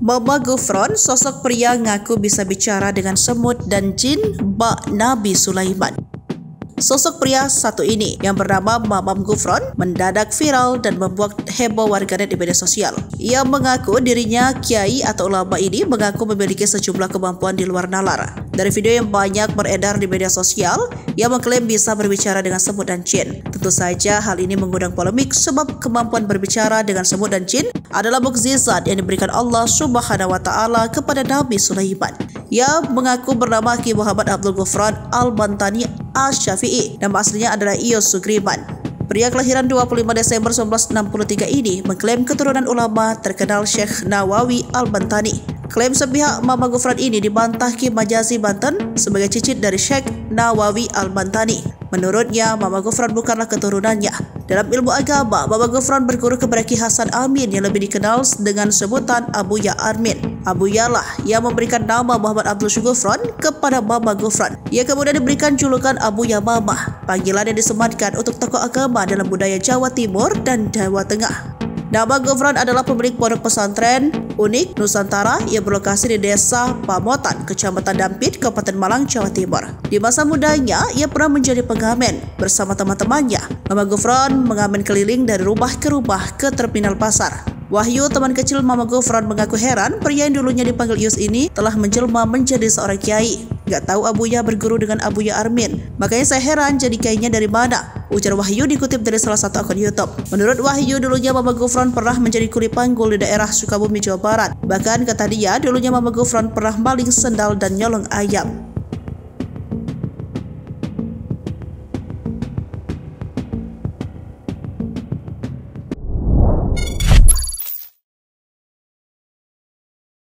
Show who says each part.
Speaker 1: Mama Gufron, sosok pria ngaku bisa bicara dengan semut dan jin bak Nabi Sulaiman. Sosok pria satu ini yang bernama Mamam Gufron mendadak viral dan membuat heboh warganet di media sosial. Ia mengaku dirinya kiai atau ulama ini mengaku memiliki sejumlah kemampuan di luar nalar. Dari video yang banyak beredar di media sosial, ia mengklaim bisa berbicara dengan semut dan jin. Tentu saja hal ini mengundang polemik sebab kemampuan berbicara dengan semut dan jin adalah mukjizat yang diberikan Allah Subhanahu wa taala kepada Nabi Sulaiman. Ia mengaku bernama Ki Muhammad Abdul Gufron Al-Bantani Asy-Syafi'i. Nama aslinya adalah Iyos Sugriman. Pria kelahiran 25 Desember 1963 ini mengklaim keturunan ulama terkenal Syekh Nawawi Al-Bantani. Klaim sepihak Mama Gufron ini dibantah Ki Majazi Banten sebagai cicit dari Syekh Nawawi Al-Bantani. Menurutnya, Mama Gufron bukanlah keturunannya. Dalam ilmu agama, Mama Gufron berguru kepada Ki Hasan Amin yang lebih dikenal dengan sebutan Abuya Armin. Abuya lah yang memberikan nama Muhammad Abdul Gufron kepada Mama Gufron. Ia kemudian diberikan julukan Abuya Mama, panggilan yang disematkan untuk tokoh agama dalam budaya Jawa Timur dan Jawa Tengah. Nama Gufron adalah pemilik pondok pesantren unik Nusantara yang berlokasi di Desa Pamotan, Kecamatan Dampit, Kabupaten Malang, Jawa Timur. Di masa mudanya, ia pernah menjadi pengamen bersama teman-temannya. Mama Gufron mengamen keliling dari rumah ke rumah ke terminal pasar. Wahyu, teman kecil Mama Gufron, mengaku heran pria yang dulunya dipanggil Yus ini telah menjelma menjadi seorang kiai. Gak tahu Abuya berguru dengan Abuya Armin. Makanya saya heran jadi kiainya dari mana? Ujar Wahyu dikutip dari salah satu akun YouTube. Menurut Wahyu, dulunya Mama Gufron pernah menjadi kuli panggul di daerah Sukabumi, Jawa Barat. Bahkan kata dia, dulunya Mama Gufron pernah maling sendal dan nyolong ayam.